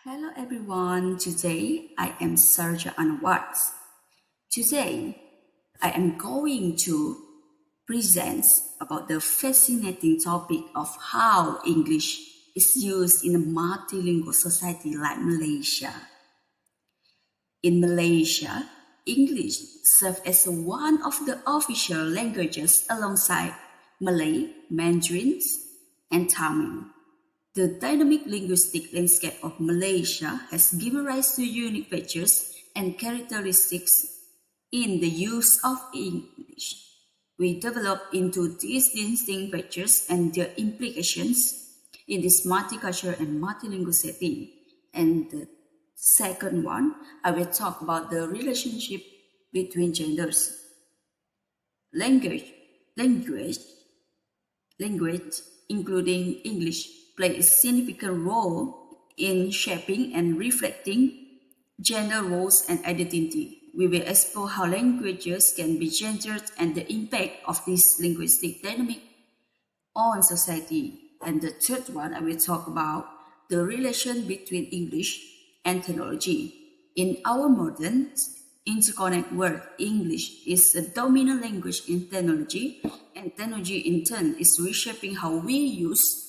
Hello everyone, today I am Saroja Anwards. Today I am going to present about the fascinating topic of how English is used in a multilingual society like Malaysia. In Malaysia, English serves as one of the official languages alongside Malay, Mandarin, and Tamil. The dynamic linguistic landscape of Malaysia has given rise to unique features and characteristics in the use of English. We develop into these distinct features and their implications in this multicultural and multilingual setting. And the second one, I will talk about the relationship between genders. Language, including English, play a significant role in shaping and reflecting gender roles and identity. We will explore how languages can be gendered and the impact of this linguistic dynamic on society. And the third one, I will talk about the relation between English and technology. In our modern interconnected world, English is the dominant language in technology, and technology in turn is reshaping how we use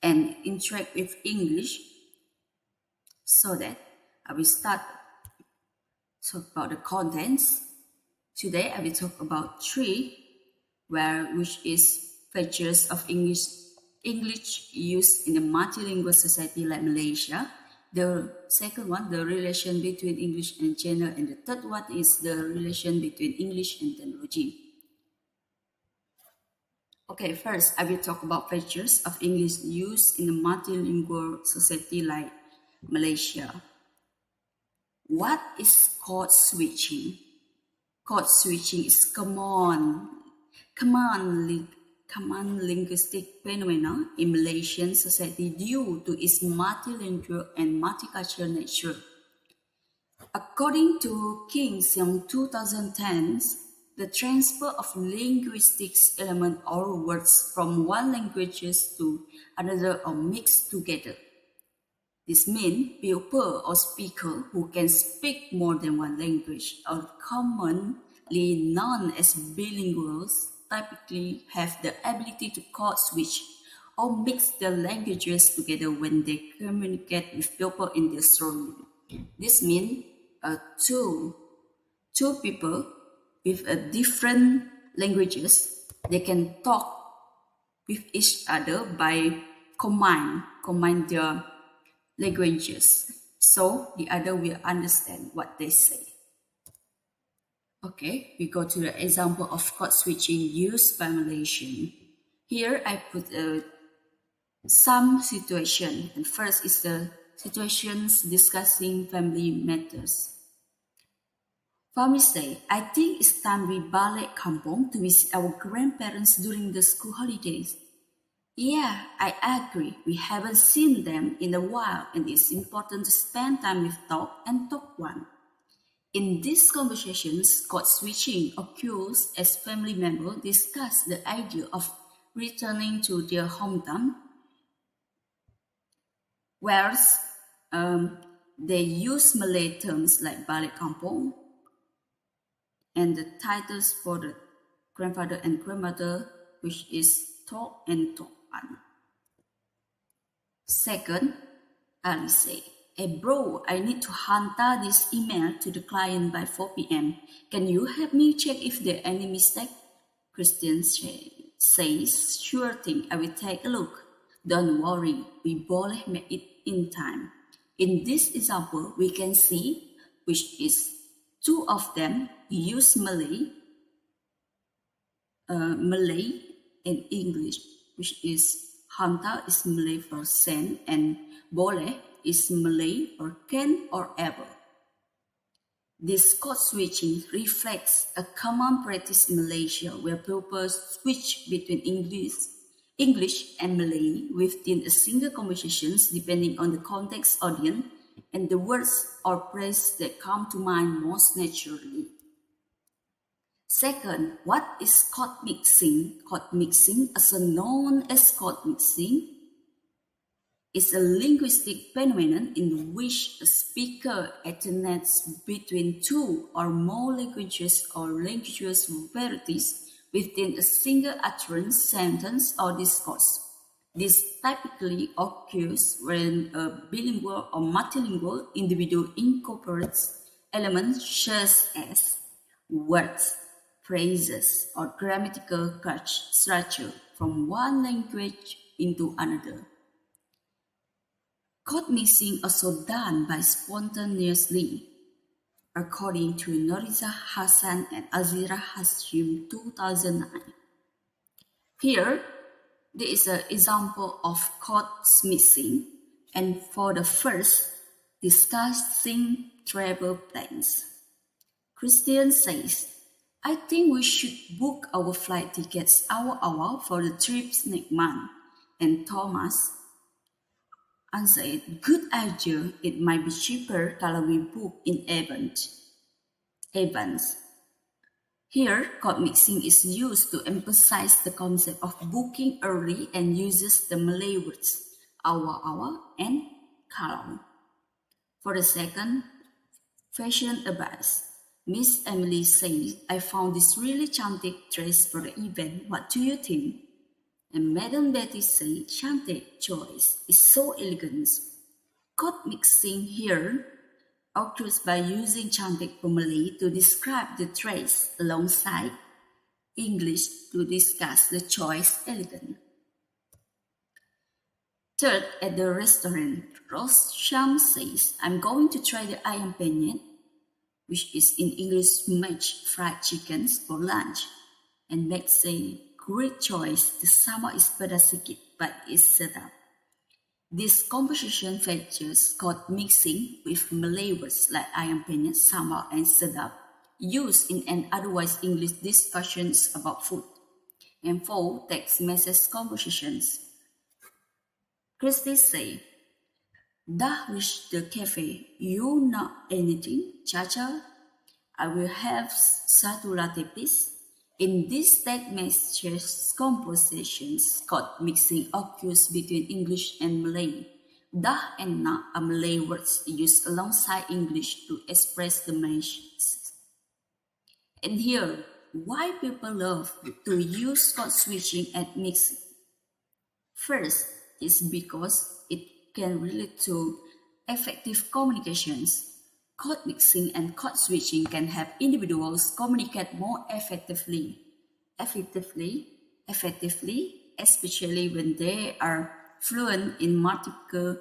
and interact with English. So that I will start talk about the contents. Today I will talk about three, which is features of English used in a multilingual society like Malaysia. The second one, the relation between English and gender, and the third one is the relation between English and technology. Okay, first I will talk about features of English used in a multilingual society like Malaysia. What is code switching? Code switching is common linguistic phenomenon in Malaysian society due to its multilingual and multicultural nature. According to King's Young 2010s, the transfer of linguistic elements or words from one language to another are mixed together. This means people or speakers who can speak more than one language are commonly known as bilinguals typically have the ability to code switch or mix their languages together when they communicate with people in their surrounding. This means two people with different languages, they can talk with each other by combine their languages, so the other will understand what they say. Okay, we go to the example of code switching used by Malaysian. Here I put some situation, and first is the situations discussing family matters. Family say, I think it's time we balik kampung to visit our grandparents during the school holidays. Yeah, I agree. We haven't seen them in a while and it's important to spend time with dog and dog one. In these conversations, code switching occurs as family members discuss the idea of returning to their hometown, whereas they use Malay terms like balik kampung, and the titles for the grandfather and grandmother, which is Tok and Tok An. Second, Ali say, hey bro, I need to hantar this email to the client by 4 p.m. Can you help me check if there are any mistake? Christian says, sure thing, I will take a look. Don't worry, we boleh make it in time. In this example, we can see, which is two of them use Malay and English, which is hantar is Malay for send and boleh is Malay for can or ever. This code switching reflects a common practice in Malaysia where people switch between English and Malay within a single conversation depending on the context, audience, and the words or phrases that come to mind most naturally. Second, what is code mixing? Code mixing, also known as code mixing, is a linguistic phenomenon in which a speaker alternates between two or more languages or language varieties within a single utterance, sentence, or discourse. This typically occurs when a bilingual or multilingual individual incorporates elements such as words, phrases, or grammatical structure from one language into another. Code mixing also done by spontaneously, according to Noriza Hassan and Azira Hashim 2009. Here, there is an example of code mixing, and for the first, discussing travel plans. Christian says, I think we should book our flight tickets hour for the trips next month. And Thomas answered, good idea, it might be cheaper kalau we book in advance. Here, code mixing is used to emphasize the concept of booking early and uses the Malay words awal and kalau. For the second, fashion advice. Miss Emily says, I found this really cantik dress for the event. What do you think? And Madam Betty said, cantik choice is so elegant. Code mixing here occurs by using cantik for Malay to describe the dress alongside English to discuss the choice elegant. Third, at the restaurant, Rose Sham says, I'm going to try the ayam penyet, which is in English mashed fried chickens for lunch. And Meg say, great choice, the sama is pedas sikit, but it's sedap. This composition features code mixing with Malay words like ayam penyet, sama, and sedap, used in an otherwise English discussions about food. And 4, text message compositions. Christy say, dah reach the cafe, you not anything, Chacha? I will have satu latte please. In these text message compositions, code mixing occurs between English and Malay. Dah and nak are Malay words used alongside English to express the message. And here, why people love to use code switching and mixing. First, is because it can relate to effective communications. Code mixing and code switching can help individuals communicate more effectively, especially when they are fluent in multiple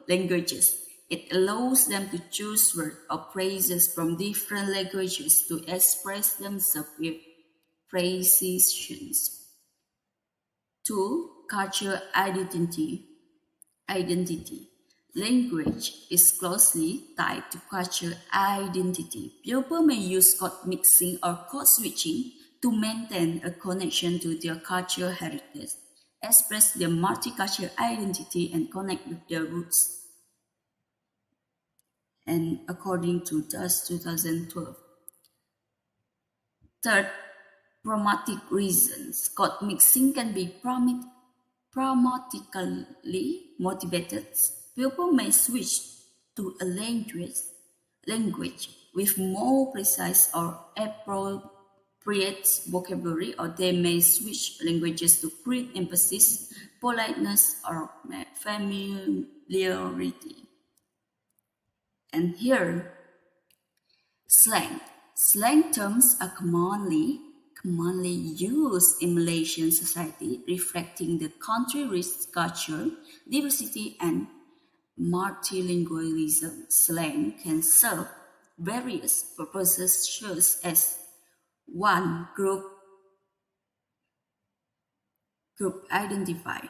languages. It allows them to choose words or phrases from different languages to express themselves with precision. 2. Cultural identity. Language is closely tied to cultural identity. People may use code mixing or code switching to maintain a connection to their cultural heritage, express their multicultural identity, and connect with their roots. And according to DUS 2012. Third, pragmatic reasons. Code mixing can be pragmatically motivated. People may switch to a language with more precise or appropriate vocabulary, or they may switch languages to create emphasis, politeness, or familiarity. And here, slang. Slang terms are commonly used in Malaysian society, reflecting the country's rich culture, diversity, and multilingualism. Slang can serve various purposes such as 1. Group identify.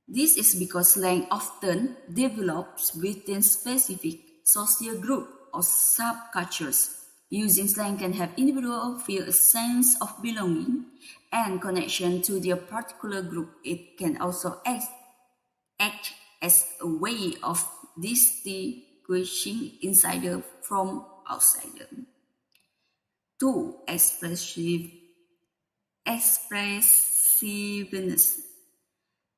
This is because slang often develops within specific social group or subcultures. Using slang can help individuals feel a sense of belonging and connection to their particular group. It can also act as a way of distinguishing insider from outsider. 2. Expressiveness.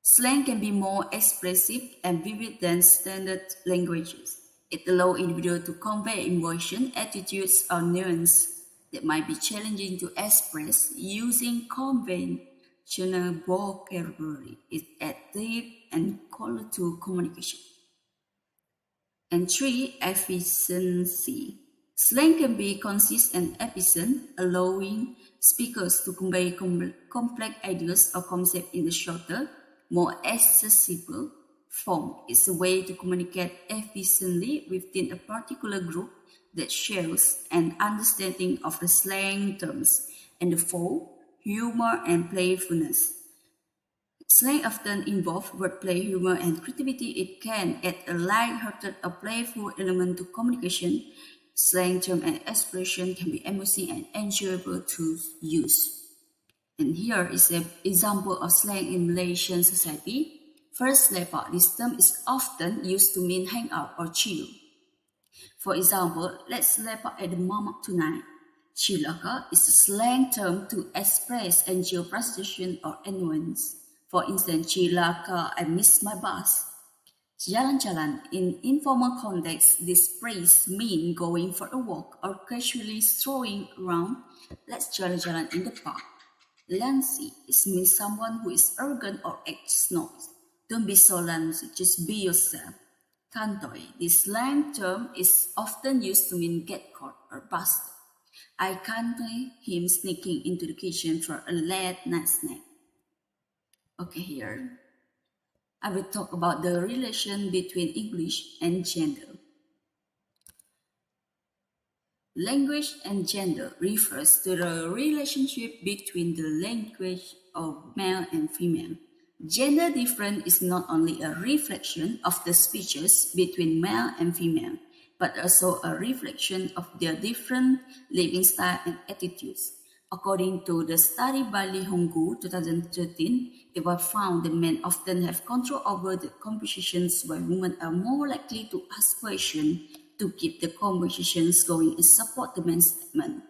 Slang can be more expressive and vivid than standard languages. It allows individuals to convey emotion, attitudes, or nuance that might be challenging to express using conventional vocabulary. It adds depth and color to communication. And 3. Efficiency. Slang can be concise and efficient, allowing speakers to convey complex ideas or concepts in a shorter, more accessible form. It's a way to communicate efficiently within a particular group that shares an understanding of the slang terms. And the 4. Humor and playfulness. Slang often involves wordplay, humor, and creativity. It can add a light-hearted or playful element to communication. Slang terms and expression can be amusing and enjoyable to use. And here is an example of slang in Malaysian society. First, lepak. This term is often used to mean hang out or chill. For example, let's lepak at the mamak tonight. Chilaka is a slang term to express enjoy frustration or annoyance. For instance, Chilaka, I miss my bus. Jalan-jalan. In informal context, this phrase means going for a walk or casually strolling around. Let's jalan-jalan in the park. Langsy means someone who is arrogant or acts snobbish. Don't be so langsy, just be yourself. Kantoi. This slang term is often used to mean get caught or busted. I kantoi him sneaking into the kitchen for a late night snack. Okay, here I will talk about the relation between English and gender. Language and gender refers to the relationship between the language of male and female. Gender difference is not only a reflection of the speeches between male and female, but also a reflection of their different living style and attitudes. According to the study by Lee Honggu 2013, it was found that men often have control over the conversations while women are more likely to ask questions to keep the conversations going and support the man's statement.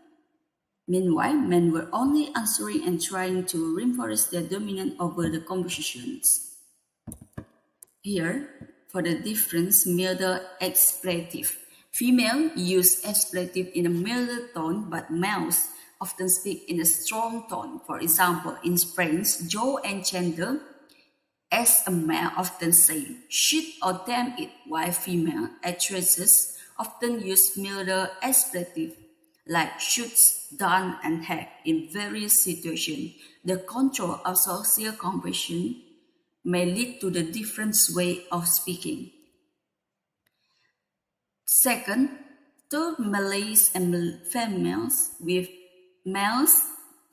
Meanwhile, men were only answering and trying to reinforce their dominance over the conversations. Here, for the difference, milder expletive. Female use expletive in a milder tone, but males often speak in a strong tone. For example, in French, Joe and Chandler, as a male often say shit or damn it, while female actresses often use milder expletive like shoots, done, and heck in various situations. The control of social conversation may lead to the different way of speaking. Second, third Malays and females with males,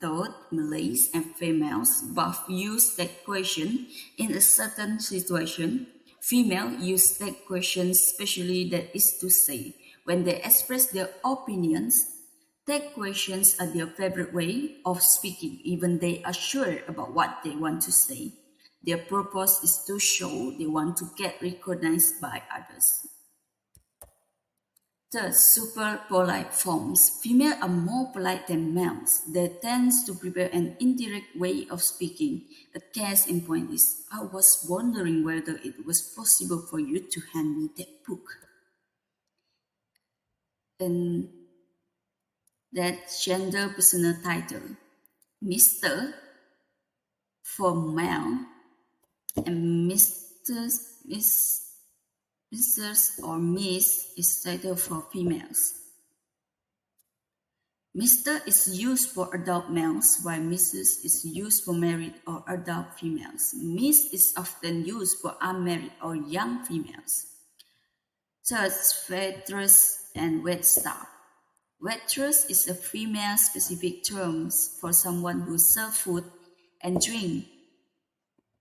third Malays and females both use that question in a certain situation. Female use that question especially, that is to say, when they express their opinions. That questions are their favorite way of speaking, even they are sure about what they want to say. Their purpose is to show they want to get recognized by others. Third, super polite forms. Females are more polite than males. They tend to prefer an indirect way of speaking. A case in point is, I was wondering whether it was possible for you to hand me that book. And that gender personal title. Mr. for male and Mrs. or Miss is title for females. Mr. is used for adult males, while Mrs. is used for married or adult females. Miss is often used for unmarried or young females. Third, waitress and waitstaff. Waitress is a female-specific term for someone who serves food and drink.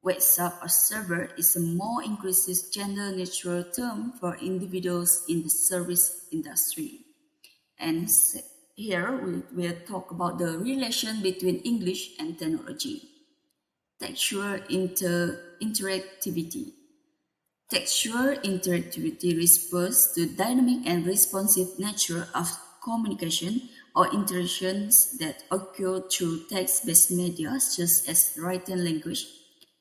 Waitstaff or server is a more inclusive gender-neutral term for individuals in the service industry. And here we will talk about the relation between English and technology. Textual interactivity. Textual interactivity refers to dynamic and responsive nature of communication or interactions that occur through text-based media such as written language,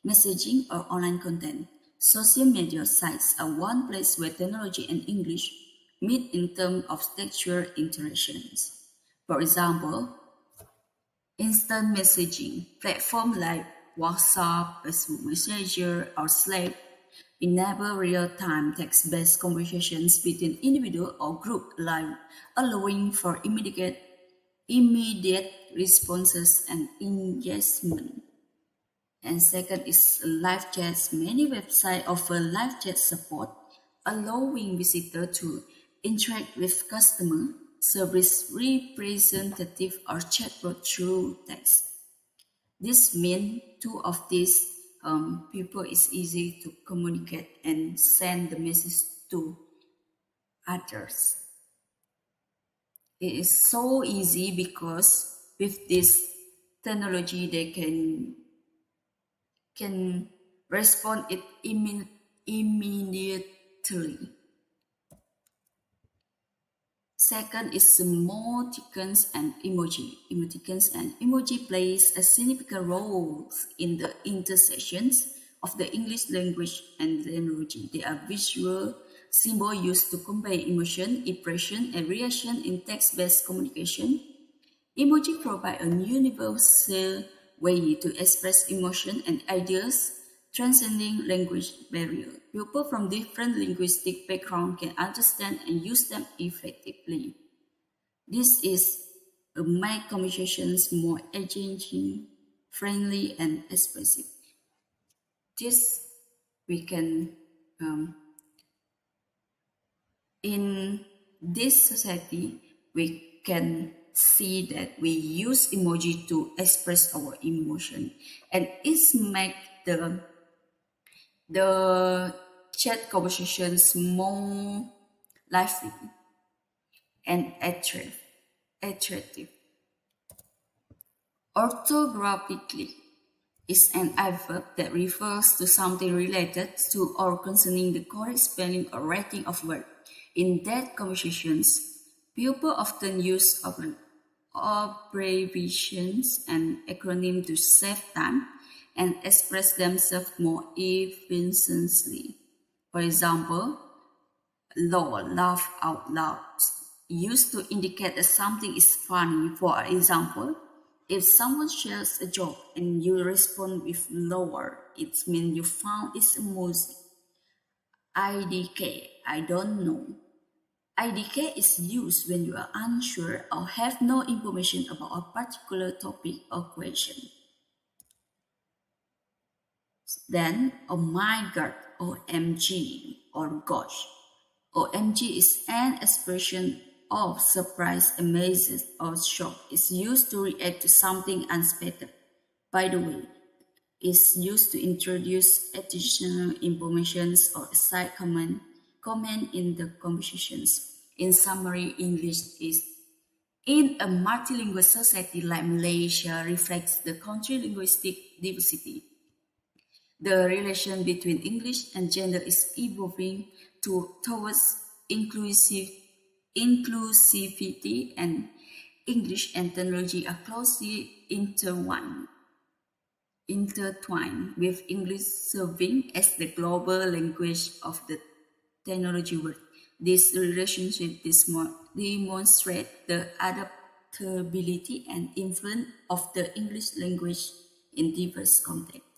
messaging, or online content. Social media sites are one place where technology and English meet in terms of textual interactions. For example, instant messaging platforms like WhatsApp, Facebook Messenger, or Slack enable real-time text-based conversations between individual or group alike, allowing for immediate responses and engagement. And second is live chats. Many websites offer live chat support, allowing visitors to interact with customer service representative or chatbot through text. This means two of these people is easy to communicate and send the message to others. It is so easy because with this technology they can respond it immediately. Second is emoticons and emoji. Emoticons and emoji plays a significant role in the intersections of the English language and technology. They are visual symbols used to convey emotion, impression, and reaction in text-based communication. Emoji provide a universal way to express emotion and ideas, transcending language barriers. People from different linguistic backgrounds can understand and use them effectively. This is make conversations more engaging, friendly, and expressive. This we can in this society we can see that we use emoji to express our emotion, and it make the chat conversations more lively and attractive. Orthographically is an adverb that refers to something related to or concerning the correct spelling or writing of word. In that conversations, people often use abbreviations and acronyms to save time and express themselves more efficiently. For example, LOL, laugh out loud, used to indicate that something is funny. For example, if someone shares a joke and you respond with lower, it means you found it amusing. IDK, I don't know. IDK is used when you are unsure or have no information about a particular topic or question. Then, oh my god, OMG, or gosh. OMG is an expression of surprise, amazement, or shock. It's used to react to something unexpected. By the way, it's used to introduce additional information or a side comment in the conversations. In summary, English is in a multilingual society like Malaysia reflects the country's linguistic diversity. The relation between English and gender is evolving towards inclusivity, and English and technology are closely intertwined, with English serving as the global language of the technology world. This relationship demonstrates the adaptability and influence of the English language in diverse contexts.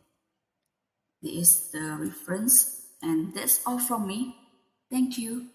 This is the reference, and that's all from me. Thank you.